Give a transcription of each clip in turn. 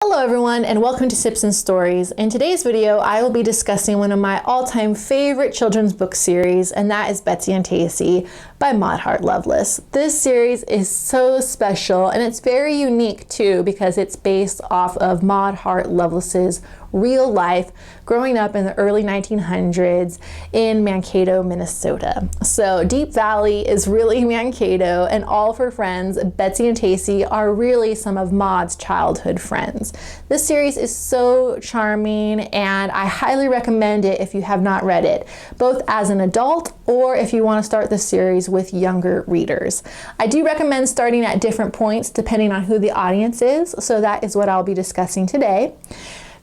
Hello everyone and welcome to Sips and Stories. In today's video, I will be discussing one of my all-time favorite children's book series, and that is Betsy and Tacy by Maud Hart Lovelace. This series is so special and it's very unique too because it's based off of Maud Hart Lovelace's real life growing up in the early 1900s in Mankato, Minnesota. So Deep Valley is really Mankato, and all of her friends, Betsy and Tacy, are really some of Maud's childhood friends. This series is so charming and I highly recommend it if you have not read it, both as an adult or if you want to start the series with younger readers. I do recommend starting at different points depending on who the audience is, so that is what I'll be discussing today.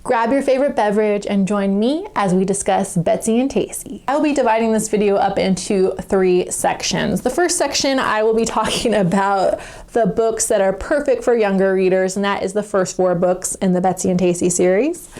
Grab your favorite beverage and join me as we discuss Betsy and Tacy. I will be dividing this video up into 3 sections. The first section, I will be talking about the books that are perfect for younger readers, and that is the first 4 books in the Betsy and Tacy series.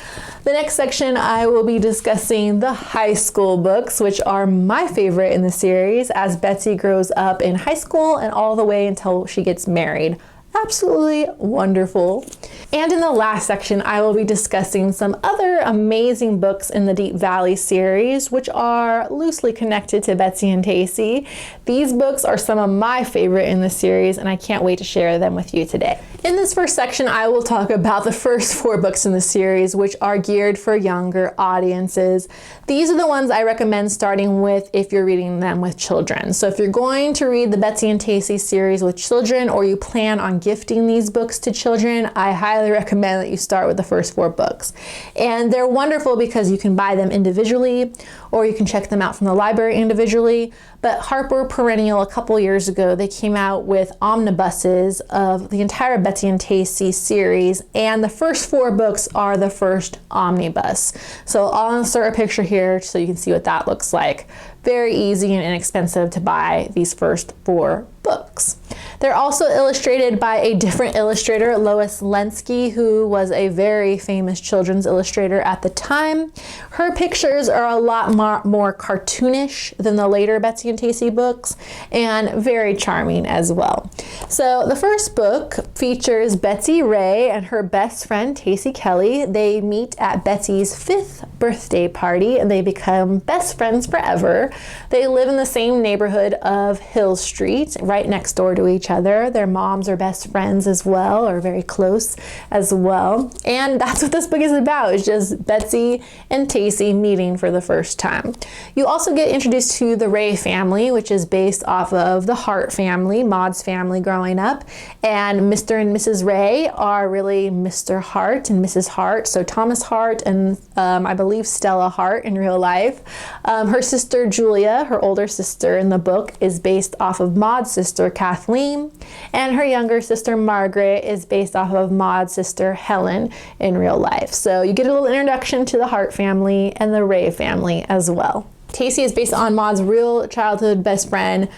The next section, I will be discussing the high school books, which are my favorite in the series, as Betsy grows up in high school and all the way until she gets married. Absolutely wonderful. And in the last section, I will be discussing some other amazing books in the Deep Valley series, which are loosely connected to Betsy and Tacy. These books are some of my favorite in the series, and I can't wait to share them with you today. In this first section, I will talk about the first 4 books in the series, which are geared for younger audiences. These are the ones I recommend starting with if you're reading them with children. So if you're going to read the Betsy and Tacy series with children, or you plan on gifting these books to children, I highly recommend that you start with the first 4 books. And they're wonderful because you can buy them individually or you can check them out from the library individually. But Harper Perennial, a couple years ago, they came out with omnibuses of the entire Betsy and Tacy series, and the first 4 books are the first omnibus. So I'll insert a picture here so you can see what that looks like. Very easy and inexpensive to buy these first 4 books. They're also illustrated by a different illustrator, Lois Lenski, who was a very famous children's illustrator at the time. Her pictures are a lot more cartoonish than the later Betsy and Tacy books, and very charming as well. So the first book features Betsy Ray and her best friend Tacy Kelly. They meet at Betsy's 5th birthday party and they become best friends forever. They live in the same neighborhood of Hill Street, right next door to each other. Their moms are best friends as well, or very close as well. And that's what this book is about. It's just Betsy and Tacy meeting for the first time. You also get introduced to the Ray family, which is based off of the Hart family, Maud's family growing up. And Mr. and Mrs. Ray are really Mr. Hart and Mrs. Hart. So Thomas Hart and I believe Stella Hart in real life. Her sister Julia, her older sister in the book, is based off of Maud's sister Kathleen, and her younger sister Margaret is based off of Maud's sister Helen in real life. So you get a little introduction to the Hart family and the Ray family as well. Tacy is based on Maud's real childhood best friend,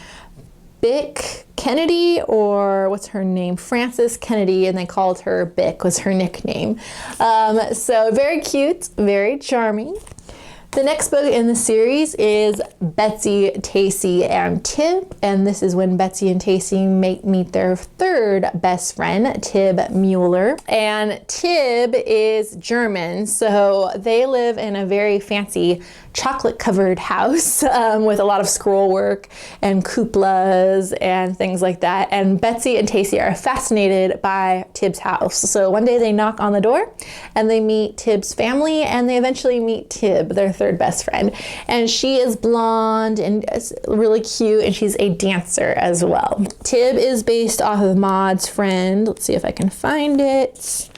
Bick Kennedy, or what's her name? Frances Kennedy, and they called her Bick, was her nickname. So very cute, very charming. The next book in the series is Betsy, Tacy, and Tib, and this is when Betsy and Tacy meet their 3rd best friend, Tib Mueller. And Tib is German, so they live in a very fancy chocolate-covered house with a lot of scroll work and cupolas and things like that. And Betsy and Tacy are fascinated by Tib's house. So one day they knock on the door and they meet Tib's family, and they eventually meet Tib, their 3rd best friend. And she is blonde and really cute, and she's a dancer as well. Tib is based off of Maud's friend. Let's see if I can find it.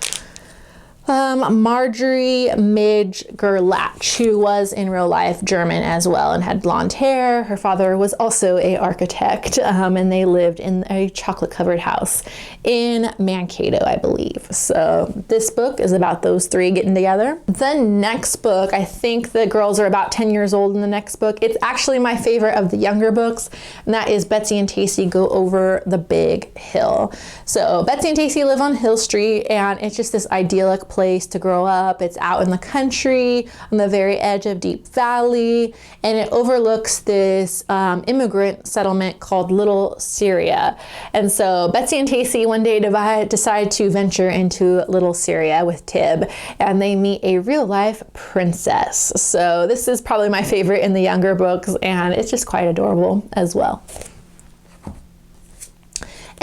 Marjorie Midge Gerlach, who was in real life German as well and had blonde hair. Her father was also an architect, and they lived in a chocolate-covered house in Mankato, I believe. So this book is about those 3 getting together. The next book, I think the girls are about 10 years old in the next book. It's actually my favorite of the younger books, and that is Betsy and Tacy Go Over the Big Hill. So Betsy and Tacy live on Hill Street, and it's just this idyllic place place to grow up. It's out in the country on the very edge of Deep Valley, and it overlooks this immigrant settlement called Little Syria. And so Betsy and Tacy one day decide to venture into Little Syria with Tib, and they meet a real-life princess. So this is probably my favorite in the younger books, and it's just quite adorable as well.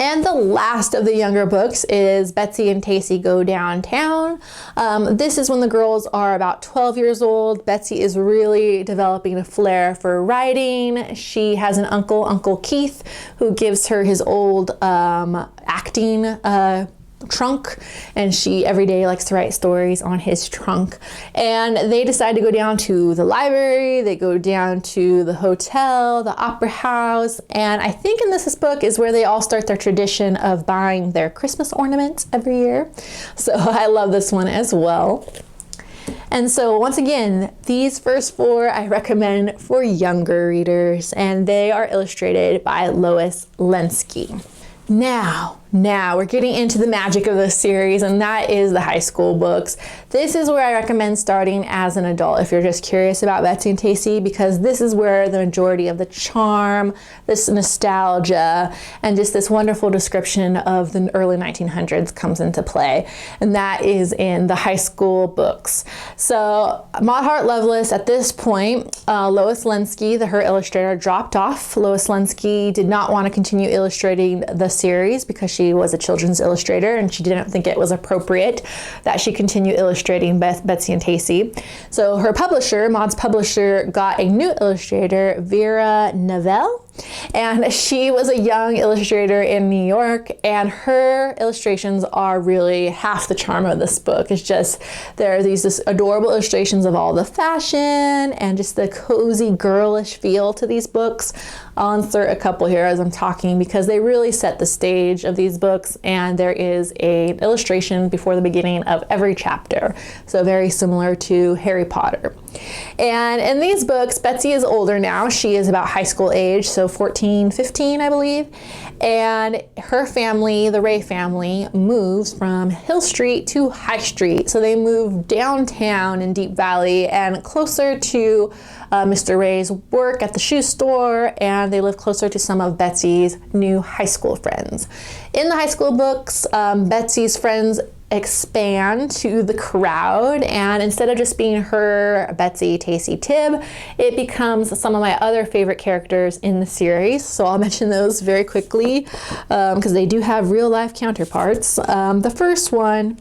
And the last of the younger books is Betsy and Tacy Go Downtown. This is when the girls are about 12 years old. Betsy is really developing a flair for writing. She has an uncle, Uncle Keith, who gives her his old acting trunk, and she every day likes to write stories on his trunk. And they decide to go down to the library, they go down to the hotel, the opera house, and I think in this book is where they all start their tradition of buying their Christmas ornaments every year. So I love this one as well. And so once again, these first four I recommend for younger readers, and they are illustrated by Lois Lenski. Now we're getting into the magic of this series, and that is the high school books. This is where I recommend starting as an adult if you're just curious about Betsy and Tacy, because this is where the majority of the charm, this nostalgia, and just this wonderful description of the early 1900s comes into play, and that is in the high school books. So Maud Hart Lovelace, at this point, Lois Lenski, her illustrator, dropped off. Lois Lenski did not want to continue illustrating the series because she was a children's illustrator, and she didn't think it was appropriate that she continue illustrating Betsy and Tacy. So her publisher, Maud's publisher, got a new illustrator, Vera Neville, and she was a young illustrator in New York, and her illustrations are really half the charm of this book. It's just, there are these adorable illustrations of all the fashion and just the cozy girlish feel to these books. I'll insert a couple here as I'm talking because they really set the stage of these books, and there is an illustration before the beginning of every chapter, so very similar to Harry Potter. And in these books, Betsy is older now. She is about high school age, so 14, 15, I believe. And her family, the Ray family, moves from Hill Street to High Street. So they move downtown in Deep Valley and closer to Mr. Ray's work at the shoe store, and they live closer to some of Betsy's new high school friends. In the high school books, Betsy's friends expand to the crowd, and instead of just being her, Betsy, Tacy, Tib, it becomes some of my other favorite characters in the series. So I'll mention those very quickly because they do have real life counterparts. The first one,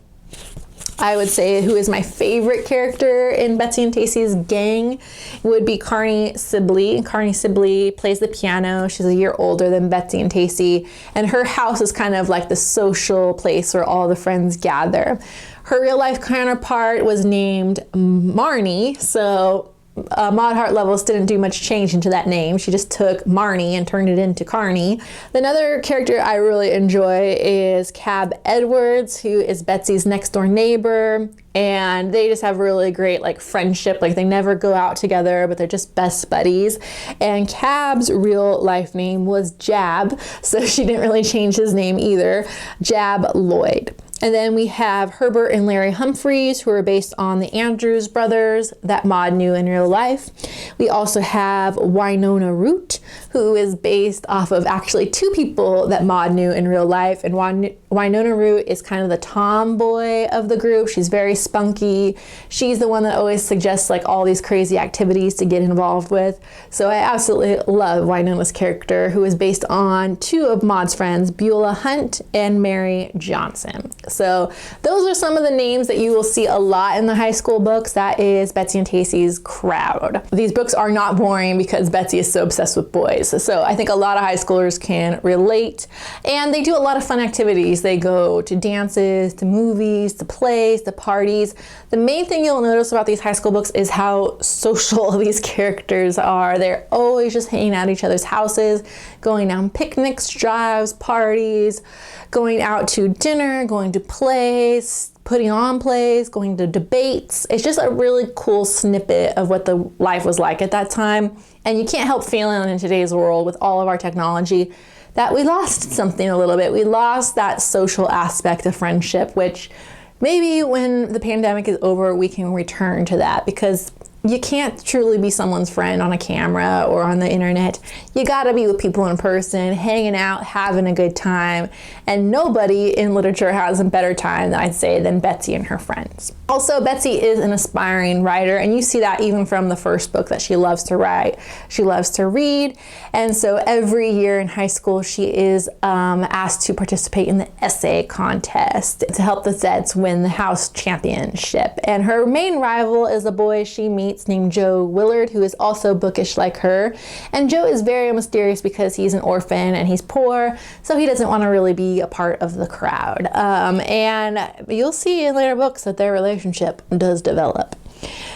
I would say, who is my favorite character in Betsy and Tacy's gang, would be Carney Sibley. Carney Sibley plays the piano. She's a year older than Betsy and Tacy, and her house is kind of like the social place where all the friends gather. Her real life counterpart was named Marnie, so Maud Hart Lovelace didn't do much change into that name. She just took Marnie and turned it into Carney. Another character I really enjoy is Cab Edwards, who is Betsy's next door neighbor, and they just have really great friendship. They never go out together, but they're just best buddies. And Cab's real life name was Jab, so she didn't really change his name either. Jab Lloyd. And then we have Herbert and Larry Humphreys, who are based on the Andrews brothers that Maud knew in real life. We also have Wynonna Root, who is based off of actually two people that Maud knew in real life. And Wynonna Root is kind of the tomboy of the group. She's very spunky. She's the one that always suggests all these crazy activities to get involved with. So I absolutely love Wynonna's character, who is based on two of Maud's friends, Beulah Hunt and Mary Johnson. So those are some of the names that you will see a lot in the high school books. That is Betsy and Tacy's crowd. These books are not boring because Betsy is so obsessed with boys. So I think a lot of high schoolers can relate. And they do a lot of fun activities. They go to dances, to movies, to plays, to parties. The main thing you'll notice about these high school books is how social these characters are. They're always just hanging out at each other's houses, going on picnics, drives, parties, going out to dinner, going to plays, putting on plays, going to debates. It's just a really cool snippet of what the life was like at that time. And you can't help feeling in today's world with all of our technology that we lost something a little bit. We lost that social aspect of friendship, which maybe when the pandemic is over, we can return to that, because you can't truly be someone's friend on a camera or on the internet. You gotta be with people in person, hanging out, having a good time. And nobody in literature has a better time, I'd say, than Betsy and her friends. Also, Betsy is an aspiring writer, and you see that even from the first book, that she loves to write. She loves to read, and so every year in high school, she is asked to participate in the essay contest to help the Zeds win the house championship. And her main rival is a boy she meets named Joe Willard, who is also bookish like her. And Joe is very mysterious because he's an orphan and he's poor, so he doesn't want to really be a part of the crowd. And you'll see in later books that their relationship does develop.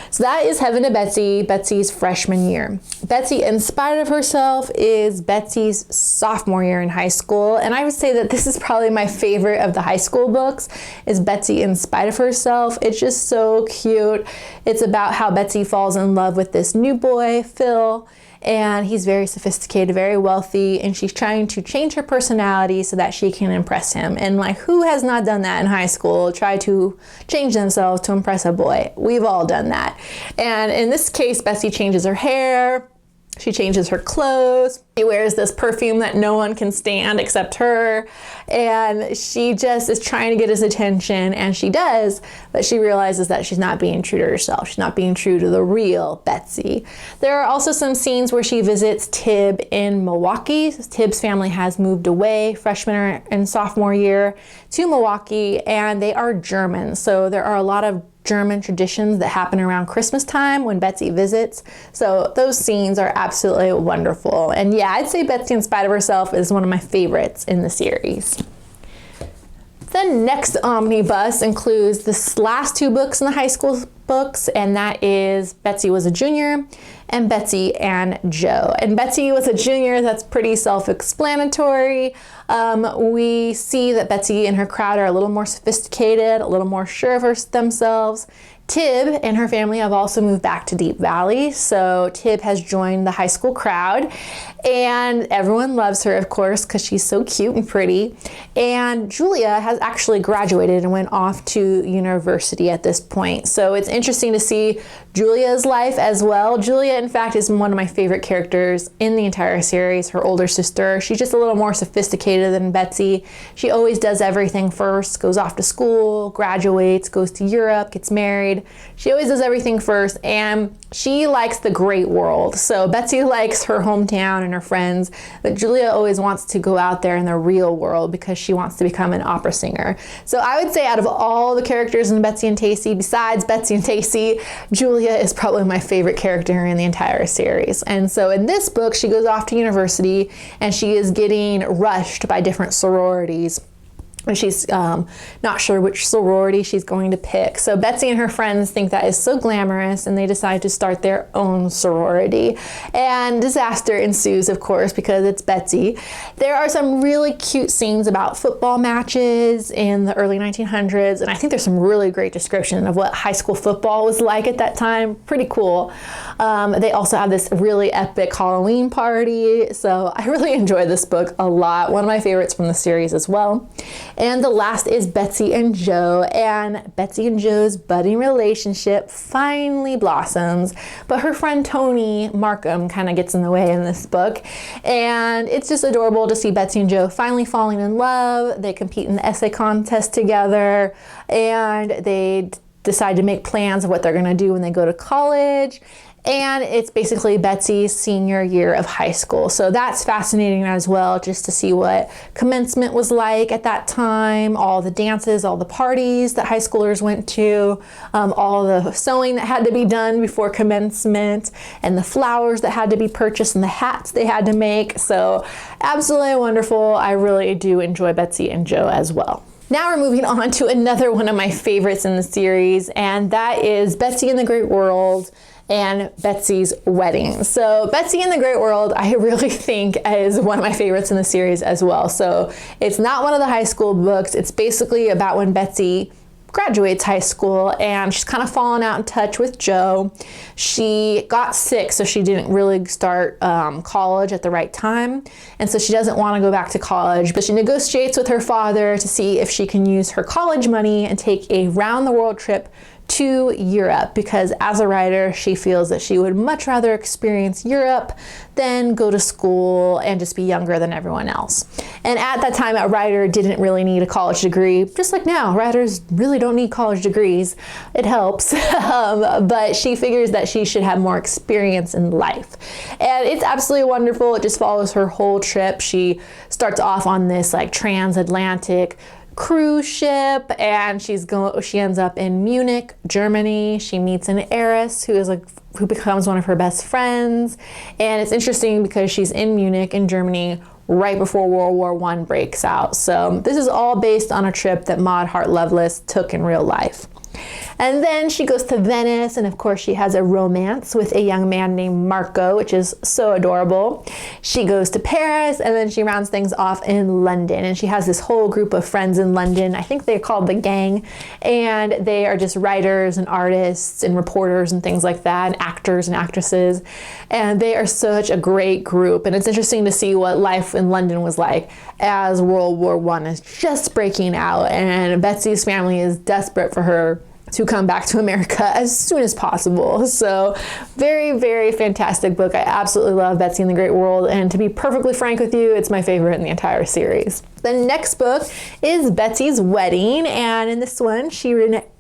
So that is Heaven to Betsy, Betsy's freshman year. Betsy, in spite of herself, is Betsy's sophomore year in high school. And I would say that this is probably my favorite of the high school books, is Betsy in Spite of Herself. It's just so cute. It's about how Betsy falls in love with this new boy, Phil, and he's very sophisticated, very wealthy, and she's trying to change her personality so that she can impress him. And like, who has not done that in high school? Try to change themselves to impress a boy. We've all done that. And in this case, Betsy changes her hair, she changes her clothes, she wears this perfume that no one can stand except her, and she just is trying to get his attention, and she does, but she realizes that she's not being true to herself. She's not being true to the real Betsy. There are also some scenes where she visits Tib in Milwaukee. Tib's family has moved away freshman and sophomore year to Milwaukee, and they are German, so there are a lot of German traditions that happen around Christmas time when Betsy visits. So those scenes are absolutely wonderful. And yeah, I'd say Betsy in Spite of Herself is one of my favorites in the series. The next omnibus includes the last two books in the high school books, and that is Betsy Was a Junior and Betsy and Joe. And Betsy Was a Junior, that's pretty self-explanatory. We see that Betsy and her crowd are a little more sophisticated, a little more sure of themselves. Tib and her family have also moved back to Deep Valley, so Tib has joined the high school crowd, and everyone loves her, of course, because she's so cute and pretty. And Julia has actually graduated and went off to university at this point, so it's interesting to see Julia's life as well. Julia, in fact, is one of my favorite characters in the entire series, her older sister. She's just a little more sophisticated than Betsy. She always does everything first, goes off to school, graduates, goes to Europe, gets married. She always does everything first, and she likes the great world. So Betsy likes her hometown and her friends, but Julia always wants to go out there in the real world because she wants to become an opera singer. So I would say out of all the characters in Betsy and Tacy, besides Betsy and Tacy, Julia is probably my favorite character in the entire series. And so in this book, she goes off to university and she is getting rushed by different sororities. And she's not sure which sorority she's going to pick. So Betsy and her friends think that is so glamorous, and they decide to start their own sorority. And disaster ensues, of course, because it's Betsy. There are some really cute scenes about football matches in the early 1900s, and I think there's some really great description of what high school football was like at that time. Pretty cool. They also have this really epic Halloween party, so I really enjoy this book a lot. One of my favorites from the series as well. And the last is Betsy and Joe, and Betsy and Joe's budding relationship finally blossoms, but her friend Tony Markham kind of gets in the way in this book, and it's just adorable to see Betsy and Joe finally falling in love. They compete in the essay contest together, and they decide to make plans of what they're going to do when they go to college. And it's basically Betsy's senior year of high school. So that's fascinating as well, just to see what commencement was like at that time, all the dances, all the parties that high schoolers went to, all the sewing that had to be done before commencement, and the flowers that had to be purchased and the hats they had to make. So absolutely wonderful. I really do enjoy Betsy and Joe as well. Now we're moving on to another one of my favorites in the series, and that is Betsy in the Great World and Betsy's Wedding. So Betsy in the Great World, I really think is one of my favorites in the series as well. So it's not one of the high school books. It's basically about when Betsy graduates high school, and she's kind of fallen out in touch with Joe. She got sick, so she didn't really start college at the right time, and so she doesn't want to go back to college, but she negotiates with her father to see if she can use her college money and take a round-the-world trip to Europe, because as a writer, she feels that she would much rather experience Europe than go to school and just be younger than everyone else. And at that time, a writer didn't really need a college degree. Just like now, writers really don't need college degrees. It helps, but she figures that she should have more experience in life. And it's absolutely wonderful. It just follows her whole trip. She starts off on this like transatlantic cruise ship, and she ends up in Munich, Germany. She meets an heiress who becomes one of her best friends. And it's interesting because she's in Munich in Germany right before World War I breaks out. So this is all based on a trip that Maud Hart Lovelace took in real life. And then she goes to Venice, and of course she has a romance with a young man named Marco, which is so adorable. She goes to Paris, and then she rounds things off in London, and she has this whole group of friends in London. I think they're called the Gang, and they are just writers and artists and reporters and things like that, and actors and actresses, and they are such a great group. And it's interesting to see what life in London was like as World War I is just breaking out, and Betsy's family is desperate for her to come back to America as soon as possible. So very, very fantastic book. I absolutely love Betsy and the Great World, and to be perfectly frank with you, it's my favorite in the entire series. The next book is Betsy's Wedding, and in this one she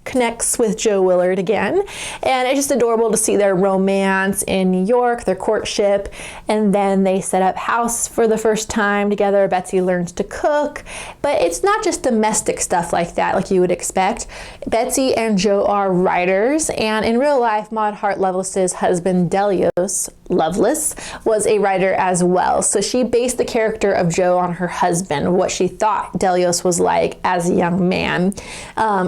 connects with Joe Willard again, and it's just adorable to see their romance in New York, their courtship, and then they set up house for the first time together. Betsy learns to cook, but it's not just domestic stuff like that like you would expect. Betsy and Joe are writers, and in real life, Maud Hart Lovelace's husband Delios Lovelace was a writer as well. So she based the character of Joe on her husband, what she thought Delios was like as a young man,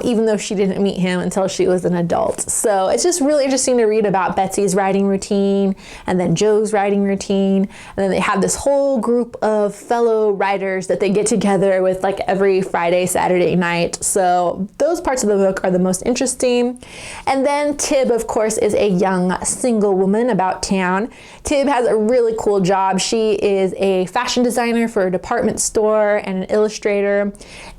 even though she didn't meet him until she was an adult. So it's just really interesting to read about Betsy's writing routine and then Joe's writing routine. And then they have this whole group of fellow writers that they get together with like every Friday, Saturday night. So those parts of the book are the most interesting. And then Tib, of course, is a young single woman about town. Tib has a really cool job. She is a fashion designer for a department store and an illustrator.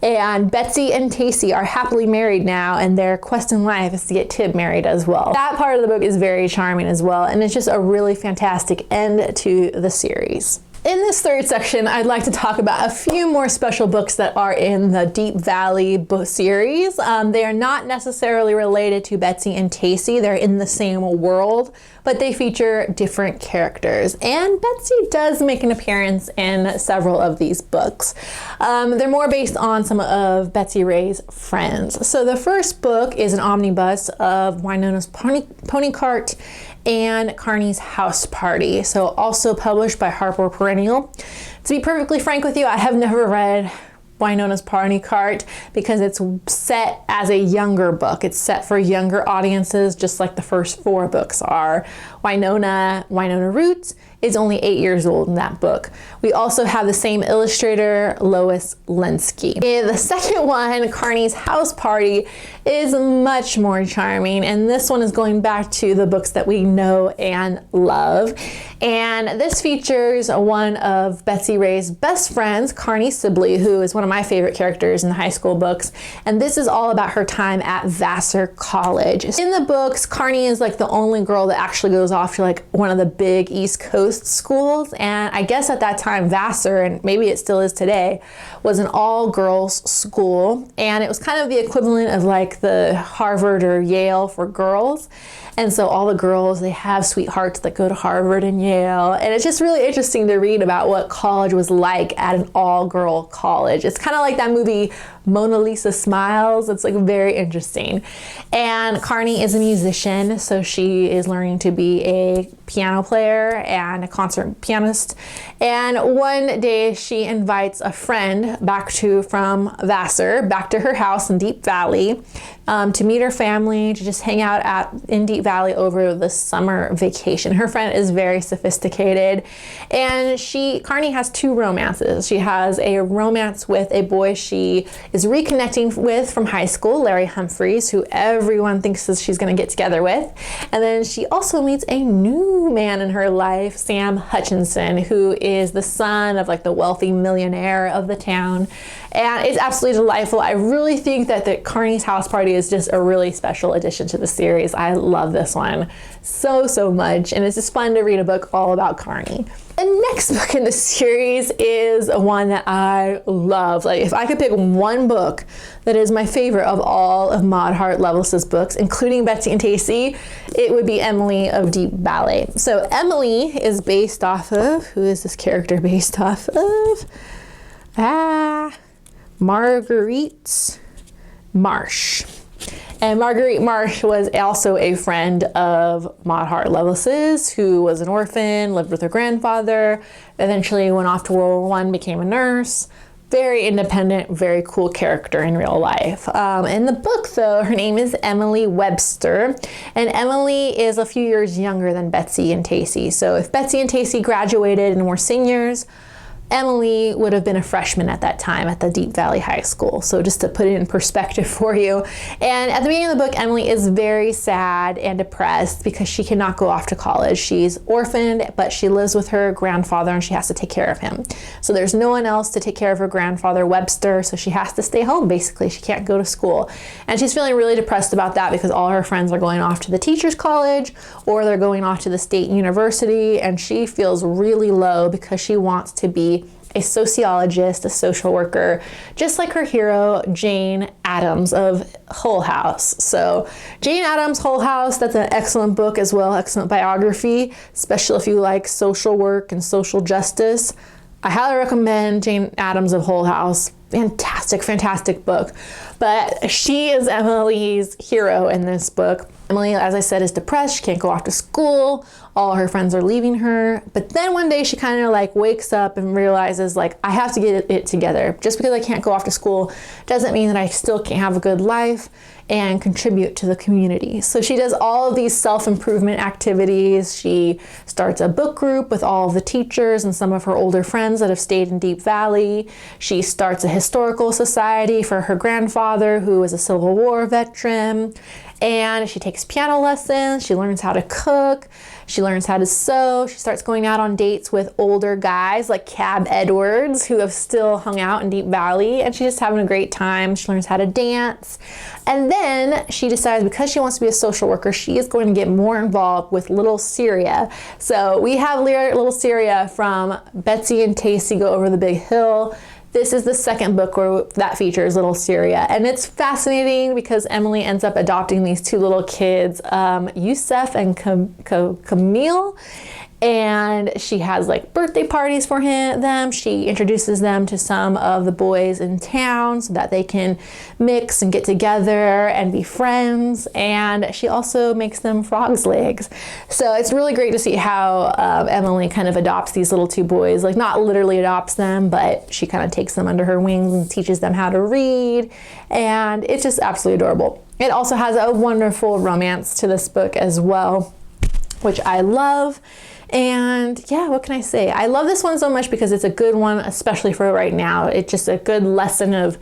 And Betsy and Tacy are happily married now, and their quest in life is to get Tib married as well. That part of the book is very charming as well, and it's just a really fantastic end to the series. In this third section, I'd like to talk about a few more special books that are in the Deep Valley book series. They are not necessarily related to Betsy and Tacy. They're in the same world, but they feature different characters. And Betsy does make an appearance in several of these books. They're more based on some of Betsy Ray's friends. So the first book is an omnibus of Wynona's Pony Cart and Carney's House Party, so also published by Harper Perennial. To be perfectly frank with you, I have never read Wynona's Pony Cart because it's set as a younger book. It's set for younger audiences, just like the first 4 books are. Wynonna Roots is only 8 years old in that book. We also have the same illustrator, Lois Lenski. The second one, Carney's House Party, is much more charming, and this one is going back to the books that we know and love. And this features one of Betsy Ray's best friends, Carney Sibley, who is one of my favorite characters in the high school books. And this is all about her time at Vassar College. In the books, Carney is like the only girl that actually goes off to like one of the big East Coast schools. And I guess at that time, Vassar, and maybe it still is today, was an all-girls school. And it was kind of the equivalent of like the Harvard or Yale for girls. And so all the girls, they have sweethearts that go to Harvard and Yale. And it's just really interesting to read about what college was like at an all-girl college. It's kind of like that movie Mona Lisa Smiles. It's like very interesting. And Carney is a musician, so she is learning to be a piano player and a concert pianist. And one day she invites a friend from Vassar back to her house in Deep Valley to meet her family, to just hang out in Deep Valley over the summer vacation. Her friend is very sophisticated, and Carney has 2 romances. She has a romance with a boy she is reconnecting with from high school, Larry Humphreys, who everyone thinks she's going to get together with. And then she also meets a new man in her life, Sam Hutchinson, who is the son of like the wealthy millionaire of the town. And it's absolutely delightful. I really think that the Carney's House Party is just a really special addition to the series. I love this one so much, and it's just fun to read a book all about Carney. The next book in the series is one that I love. Like, if I could pick one book that is my favorite of all of Maud Hart Lovelace's books, including Betsy and Tacy, it would be Emily of Deep Valley. So Emily is based off of, who is this character based off of? Marguerite Marsh. And Marguerite Marsh was also a friend of Maud Hart Lovelace's, who was an orphan, lived with her grandfather, eventually went off to World War I, became a nurse. Very independent, very cool character in real life. In the book, though, her name is Emily Webster, and Emily is a few years younger than Betsy and Tacy. So if Betsy and Tacy graduated and were seniors, Emily would have been a freshman at that time at the Deep Valley High School. So just to put it in perspective for you. And at the beginning of the book, Emily is very sad and depressed because she cannot go off to college. She's orphaned, but she lives with her grandfather and she has to take care of him. So there's no one else to take care of her grandfather, Webster, so she has to stay home, basically. She can't go to school. And she's feeling really depressed about that because all her friends are going off to the teacher's college or they're going off to the state university, and she feels really low because she wants to be a sociologist, a social worker, just like her hero, Jane Addams of Hull House. So Jane Addams, Hull House, that's an excellent book as well, excellent biography, especially if you like social work and social justice. I highly recommend Jane Addams of Hull House. Fantastic book. But she is Emily's hero in this book. Emily, as I said, is depressed. She can't go off to school. All her friends are leaving her. But then one day she kind of like wakes up and realizes, like, I have to get it together. Just because I can't go off to school doesn't mean that I still can't have a good life and contribute to the community. So she does all of these self-improvement activities. She starts a book group with all of the teachers and some of her older friends that have stayed in Deep Valley. She starts a historical society for her grandfather, who is a Civil War veteran. And she takes piano lessons, she learns how to cook, she learns how to sew, she starts going out on dates with older guys like Cab Edwards, who have still hung out in Deep Valley, and she's just having a great time. She learns how to dance. And then she decides, because she wants to be a social worker, she is going to get more involved with Little Syria. So we have Little Syria from Betsy and Tacy Go Over the Big Hill. This is the second book where that features Little Syria. And it's fascinating because Emily ends up adopting these 2 little kids, Yusef and Camille. And she has like birthday parties for them. She introduces them to some of the boys in town so that they can mix and get together and be friends. And she also makes them frog's legs. So it's really great to see how Emily kind of adopts these little 2 boys, like not literally adopts them, but she kind of takes them under her wings and teaches them how to read. And it's just absolutely adorable. It also has a wonderful romance to this book as well, which I love. And yeah, what can I say? I love this one so much because it's a good one, especially for right now. It's just a good lesson of,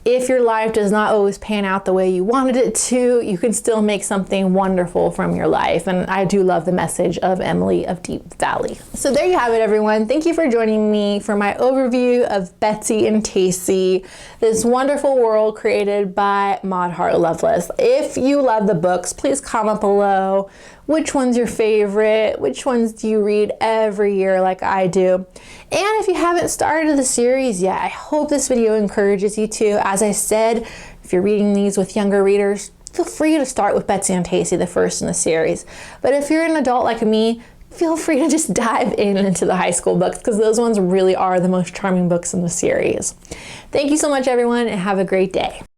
if your life does not always pan out the way you wanted it to, you can still make something wonderful from your life. And I do love the message of Emily of Deep Valley. So there you have it, everyone. Thank you for joining me for my overview of Betsy and Tacy, this wonderful world created by Maud Hart Lovelace. If you love the books, please comment below. Which one's your favorite? Which ones do you read every year like I do? And if you haven't started the series yet, I hope this video encourages you to. As I said, if you're reading these with younger readers, feel free to start with Betsy and Tacy, the first in the series. But if you're an adult like me, feel free to just dive into the high school books, because those ones really are the most charming books in the series. Thank you so much, everyone, and have a great day.